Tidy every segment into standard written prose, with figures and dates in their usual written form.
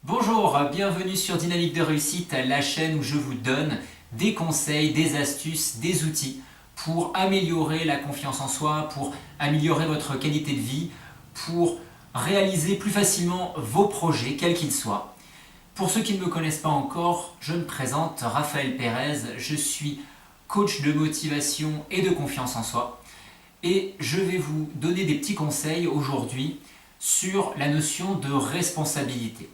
Bonjour, bienvenue sur Dynamique de Réussite, la chaîne où je vous donne des conseils, des astuces, des outils pour améliorer la confiance en soi, pour améliorer votre qualité de vie, pour réaliser plus facilement vos projets, quels qu'ils soient. Pour ceux qui ne me connaissent pas encore, je me présente Raphaël Pérez, je suis coach de motivation et de confiance en soi et je vais vous donner des petits conseils aujourd'hui sur la notion de responsabilité.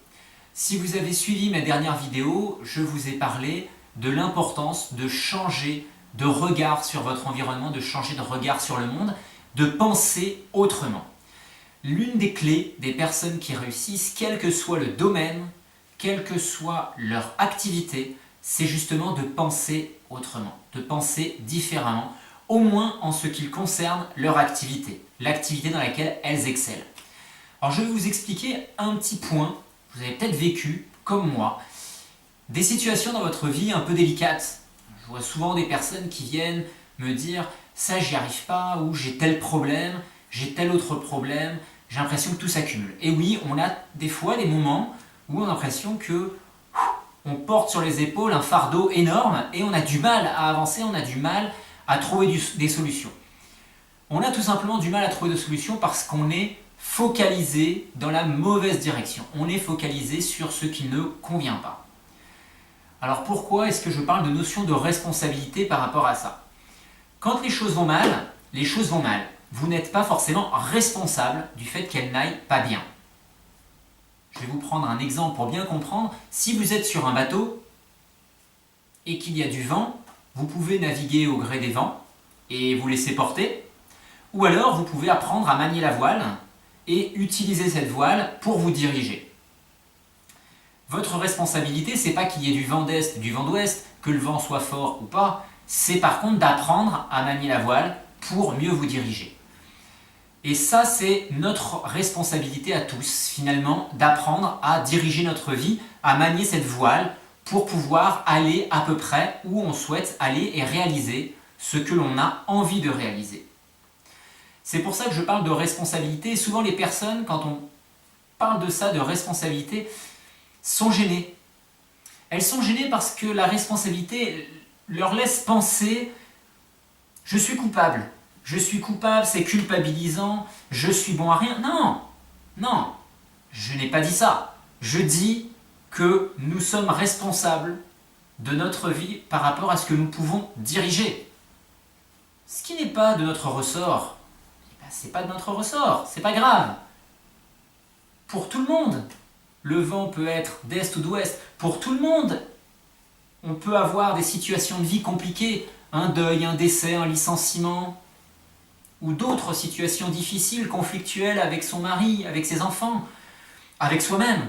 Si vous avez suivi ma dernière vidéo, je vous ai parlé de l'importance de changer de regard sur votre environnement, de changer de regard sur le monde, de penser autrement. L'une des clés des personnes qui réussissent, quel que soit le domaine, quelle que soit leur activité, c'est justement de penser autrement, de penser différemment, au moins en ce qui concerne leur activité, l'activité dans laquelle elles excellent. Alors je vais vous expliquer un petit point. Vous avez peut-être vécu, comme moi, des situations dans votre vie un peu délicates. Je vois souvent des personnes qui viennent me dire « ça j'y arrive pas » ou « j'ai tel problème, j'ai tel autre problème », j'ai l'impression que tout s'accumule. Et oui, on a des fois des moments où on a l'impression que on porte sur les épaules un fardeau énorme et on a du mal à avancer, on a du mal à trouver des solutions. On a tout simplement du mal à trouver des solutions parce qu'on est focalisé dans la mauvaise direction. On est focalisé sur ce qui ne convient pas. Alors pourquoi est-ce que je parle de notion de responsabilité par rapport à ça? Quand les choses vont mal, les choses vont mal. Vous n'êtes pas forcément responsable du fait qu'elles n'aillent pas bien. Je vais vous prendre un exemple pour bien comprendre. Si vous êtes sur un bateau et qu'il y a du vent, vous pouvez naviguer au gré des vents et vous laisser porter. Ou alors vous pouvez apprendre à manier la voile et utiliser cette voile pour vous diriger. Votre responsabilité, c'est pas qu'il y ait du vent d'est, du vent d'ouest, que le vent soit fort ou pas, c'est par contre d'apprendre à manier la voile pour mieux vous diriger. Et ça, c'est notre responsabilité à tous, finalement, d'apprendre à diriger notre vie, à manier cette voile pour pouvoir aller à peu près où on souhaite aller et réaliser ce que l'on a envie de réaliser. C'est pour ça que je parle de responsabilité. Et souvent, les personnes, quand on parle de ça, de responsabilité, sont gênées. Elles sont gênées parce que la responsabilité leur laisse penser « je suis coupable ». Je suis coupable, c'est culpabilisant, je suis bon à rien. Non, non, je n'ai pas dit ça. Je dis que nous sommes responsables de notre vie par rapport à ce que nous pouvons diriger. Ce qui n'est pas de notre ressort, c'est pas de notre ressort, c'est pas grave. Pour tout le monde, le vent peut être d'est ou d'ouest. Pour tout le monde, on peut avoir des situations de vie compliquées, un deuil, un décès, un licenciement, ou d'autres situations difficiles, conflictuelles avec son mari, avec ses enfants, avec soi-même,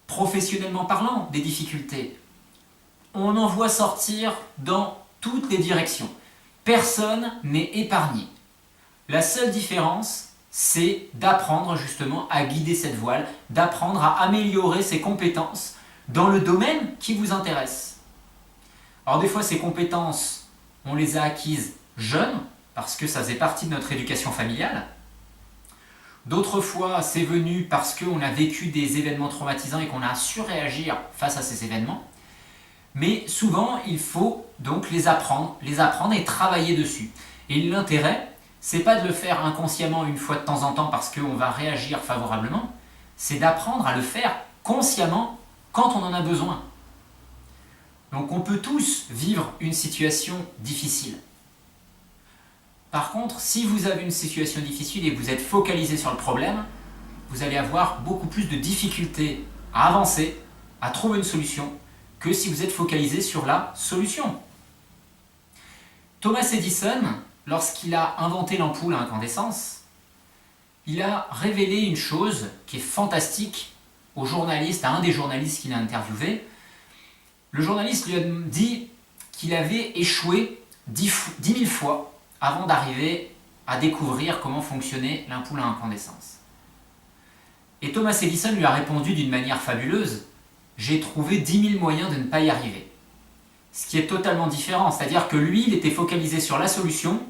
professionnellement parlant, des difficultés. On en voit sortir dans toutes les directions. Personne n'est épargné. La seule différence, c'est d'apprendre justement à guider cette voile, d'apprendre à améliorer ses compétences dans le domaine qui vous intéresse. Alors des fois, ces compétences, on les a acquises jeunes, parce que ça faisait partie de notre éducation familiale. D'autres fois, c'est venu parce qu'on a vécu des événements traumatisants et qu'on a su réagir face à ces événements. Mais souvent, il faut donc les apprendre et travailler dessus. Et l'intérêt, c'est pas de le faire inconsciemment une fois de temps en temps parce qu'on va réagir favorablement, c'est d'apprendre à le faire consciemment quand on en a besoin. Donc on peut tous vivre une situation difficile. Par contre, si vous avez une situation difficile et que vous êtes focalisé sur le problème, vous allez avoir beaucoup plus de difficultés à avancer, à trouver une solution, que si vous êtes focalisé sur la solution. Thomas Edison, lorsqu'il a inventé l'ampoule à incandescence, il a révélé une chose qui est fantastique au journaliste, à un des journalistes qu'il a interviewé. Le journaliste lui a dit qu'il avait échoué 10 000 fois avant d'arriver à découvrir comment fonctionnait l'ampoule à incandescence. Et Thomas Edison lui a répondu d'une manière fabuleuse « J'ai trouvé 10 000 moyens de ne pas y arriver ». Ce qui est totalement différent, c'est-à-dire que lui, il était focalisé sur la solution,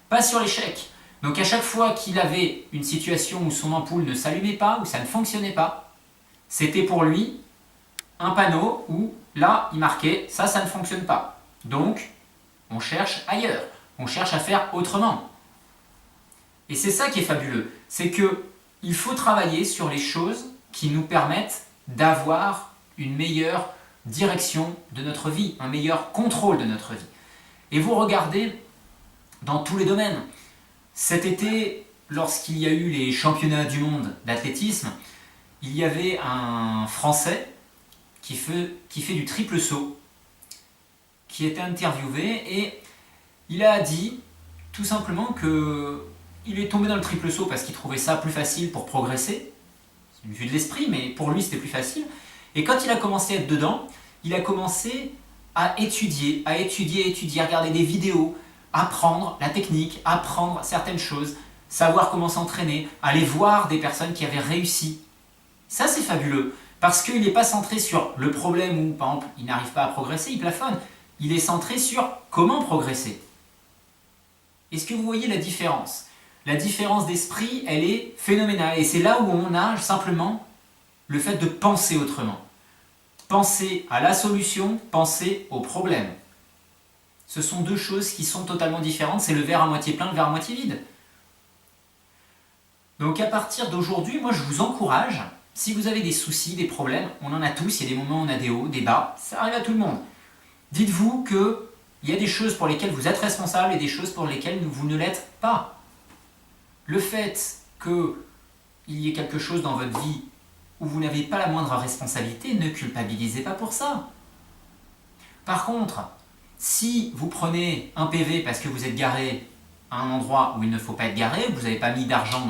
pas sur l'échec. Donc à chaque fois qu'il avait une situation où son ampoule ne s'allumait pas, où ça ne fonctionnait pas, c'était pour lui un panneau où là il marquait ça, ça ne fonctionne pas. Donc on cherche ailleurs, on cherche à faire autrement. Et c'est ça qui est fabuleux, c'est que il faut travailler sur les choses qui nous permettent d'avoir une meilleure direction de notre vie, un meilleur contrôle de notre vie. Et vous regardez dans tous les domaines. Cet été, lorsqu'il y a eu les championnats du monde d'athlétisme, il y avait un Français qui fait du triple saut, qui était interviewé et il a dit tout simplement qu'il est tombé dans le triple saut parce qu'il trouvait ça plus facile pour progresser. C'est une vue de l'esprit, mais pour lui c'était plus facile. Et quand il a commencé à être dedans, il a commencé à étudier, à regarder des vidéos, apprendre la technique, apprendre certaines choses, savoir comment s'entraîner, aller voir des personnes qui avaient réussi. Ça c'est fabuleux, parce qu'il n'est pas centré sur le problème où, par exemple, il n'arrive pas à progresser, il plafonne. Il est centré sur comment progresser. Est-ce que vous voyez la différence? La différence d'esprit, elle est phénoménale. Et c'est là où on a simplement le fait de penser autrement. Penser à la solution, penser au problème. Ce sont deux choses qui sont totalement différentes. C'est le verre à moitié plein, le verre à moitié vide. Donc à partir d'aujourd'hui, moi je vous encourage, si vous avez des soucis, des problèmes, on en a tous, il y a des moments où on a des hauts, des bas, ça arrive à tout le monde. Dites-vous qu'il y a des choses pour lesquelles vous êtes responsable et des choses pour lesquelles vous ne l'êtes pas. Le fait qu'il y ait quelque chose dans votre vie où vous n'avez pas la moindre responsabilité, ne culpabilisez pas pour ça. Par contre, si vous prenez un PV parce que vous êtes garé à un endroit où il ne faut pas être garé, vous n'avez pas mis d'argent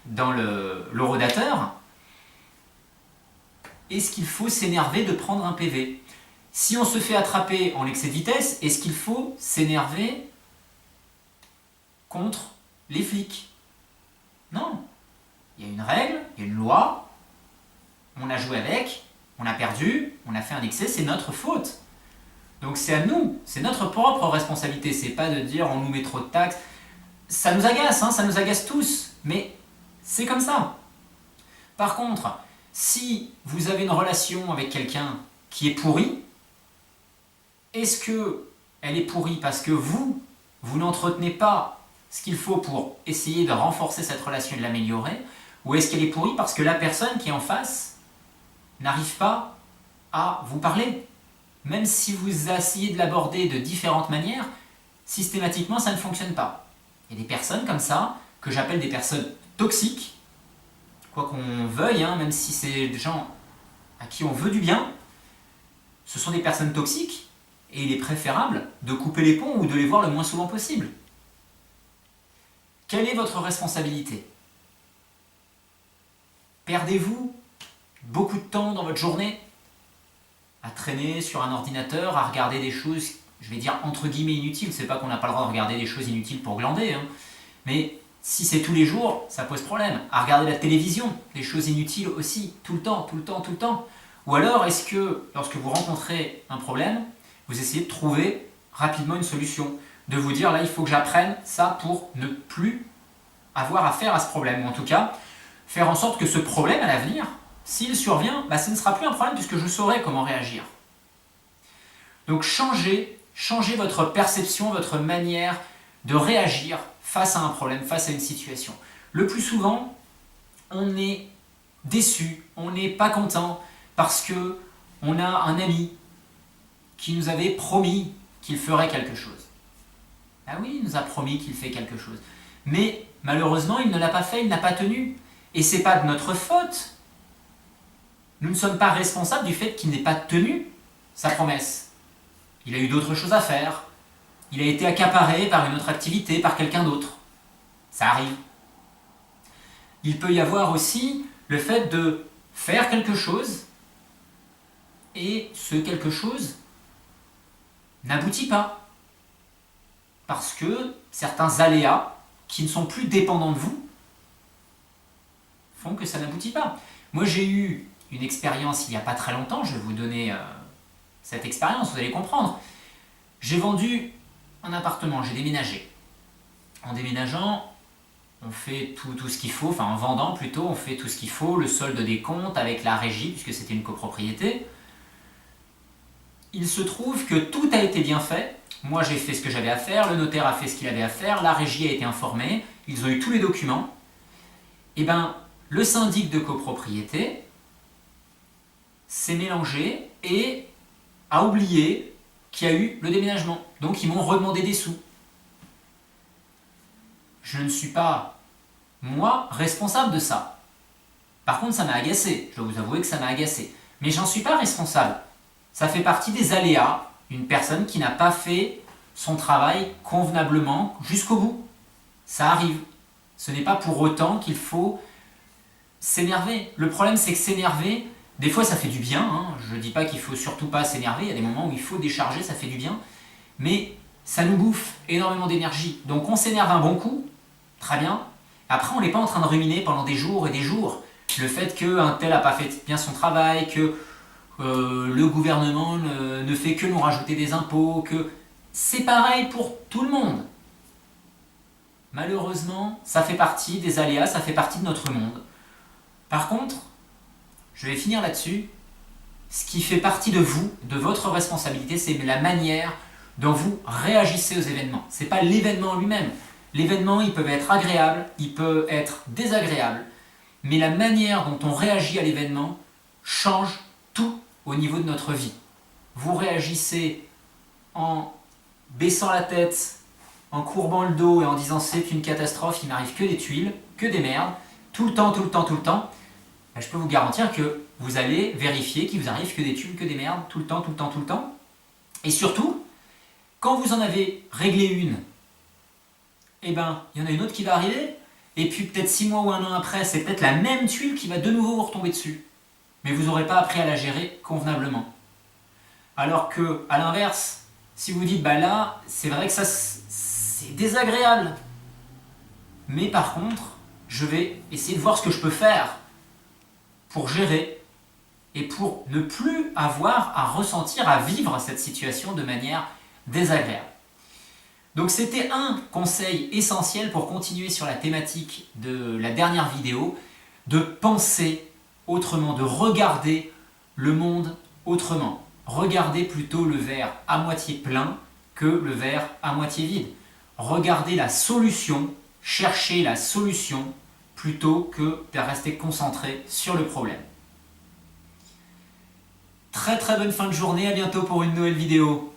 dans le rodateur, est-ce qu'il faut s'énerver de prendre un PV? Si on se fait attraper en excès de vitesse, est-ce qu'il faut s'énerver contre les flics? Non. Il y a une règle, il y a une loi, on a joué avec, on a perdu, on a fait un excès, c'est notre faute. Donc c'est à nous, c'est notre propre responsabilité, c'est pas de dire on nous met trop de taxes. Ça nous agace, ça nous agace tous, mais c'est comme ça. Par contre, si vous avez une relation avec quelqu'un qui est pourri, est-ce qu'elle est pourrie parce que vous n'entretenez pas ce qu'il faut pour essayer de renforcer cette relation et de l'améliorer, ou est-ce qu'elle est pourrie parce que la personne qui est en face n'arrive pas à vous parler? Même si vous essayez de l'aborder de différentes manières, systématiquement ça ne fonctionne pas. Il y a des personnes comme ça, que j'appelle des personnes toxiques, quoi qu'on veuille, même si c'est des gens à qui on veut du bien, ce sont des personnes toxiques, et il est préférable de couper les ponts ou de les voir le moins souvent possible. Quelle est votre responsabilité? Perdez-vous beaucoup de temps dans votre journée à traîner sur un ordinateur, à regarder des choses, je vais dire entre guillemets inutiles, c'est pas qu'on n'a pas le droit de regarder des choses inutiles pour glander, mais si c'est tous les jours, ça pose problème. À regarder la télévision, des choses inutiles aussi, tout le temps. Ou alors, est-ce que, lorsque vous rencontrez un problème, vous essayez de trouver rapidement une solution, de vous dire, là, il faut que j'apprenne ça pour ne plus avoir affaire à ce problème, ou en tout cas, faire en sorte que ce problème à l'avenir, s'il survient, ce ne sera plus un problème puisque je saurai comment réagir. Donc changez votre perception, votre manière de réagir face à un problème, face à une situation. Le plus souvent, on est déçu, on n'est pas content parce que on a un ami qui nous avait promis qu'il ferait quelque chose. Ah oui, il nous a promis qu'il fait quelque chose. Mais malheureusement, il ne l'a pas fait, il n'a pas tenu. Et ce n'est pas de notre faute. Nous ne sommes pas responsables du fait qu'il n'ait pas tenu sa promesse. Il a eu d'autres choses à faire. Il a été accaparé par une autre activité, par quelqu'un d'autre. Ça arrive. Il peut y avoir aussi le fait de faire quelque chose et ce quelque chose n'aboutit pas. Parce que certains aléas qui ne sont plus dépendants de vous font que ça n'aboutit pas. Moi j'ai eu une expérience il n'y a pas très longtemps, je vais vous donner cette expérience, vous allez comprendre. J'ai vendu un appartement, j'ai déménagé. En déménageant, on fait tout ce qu'il faut, enfin en vendant plutôt, on fait tout ce qu'il faut, le solde des comptes avec la régie, puisque c'était une copropriété. Il se trouve que tout a été bien fait. Moi j'ai fait ce que j'avais à faire, le notaire a fait ce qu'il avait à faire, la régie a été informée, ils ont eu tous les documents. Et bien, le syndic de copropriété s'est mélangé et a oublié qu'il y a eu le déménagement. Donc ils m'ont redemandé des sous. Je ne suis pas, moi, responsable de ça. Par contre, ça m'a agacé. Je dois vous avouer que ça m'a agacé. Mais j'en suis pas responsable. Ça fait partie des aléas d'une personne qui n'a pas fait son travail convenablement jusqu'au bout. Ça arrive. Ce n'est pas pour autant qu'il faut s'énerver. Le problème, c'est que s'énerver, des fois, ça fait du bien. Hein. Je ne dis pas qu'il faut surtout pas s'énerver. Il y a des moments où il faut décharger, ça fait du bien. Mais ça nous bouffe énormément d'énergie. Donc on s'énerve un bon coup, très bien. Après, on n'est pas en train de ruminer pendant des jours et des jours. Le fait qu'un tel n'a pas fait bien son travail, que le gouvernement ne fait que nous rajouter des impôts, que c'est pareil pour tout le monde. Malheureusement, ça fait partie des aléas, ça fait partie de notre monde. Par contre, je vais finir là-dessus. Ce qui fait partie de vous, de votre responsabilité, c'est la manière dont vous réagissez aux événements. Ce n'est pas l'événement lui-même. L'événement, il peut être agréable, il peut être désagréable, mais la manière dont on réagit à l'événement change tout au niveau de notre vie. Vous réagissez en baissant la tête, en courbant le dos et en disant c'est une catastrophe, il m'arrive que des tuiles, que des merdes, tout le temps, ben, je peux vous garantir que vous allez vérifier qu'il vous arrive que des tuiles, que des merdes, tout le temps. Et surtout, quand vous en avez réglé une, eh ben, il y en a une autre qui va arriver, et puis peut-être 6 mois ou 1 an après, c'est peut-être la même tuile qui va de nouveau vous retomber dessus. Mais vous n'aurez pas appris à la gérer convenablement. Alors que, à l'inverse, si vous dites, bah là, c'est vrai que ça, c'est désagréable. Mais par contre, je vais essayer de voir ce que je peux faire pour gérer et pour ne plus avoir à ressentir, à vivre cette situation de manière désagréable. Donc c'était un conseil essentiel pour continuer sur la thématique de la dernière vidéo, de penser autrement, de regarder le monde autrement. Regardez plutôt le verre à moitié plein que le verre à moitié vide. Regardez la solution, cherchez la solution plutôt que de rester concentré sur le problème. Très bonne fin de journée, à bientôt pour une nouvelle vidéo.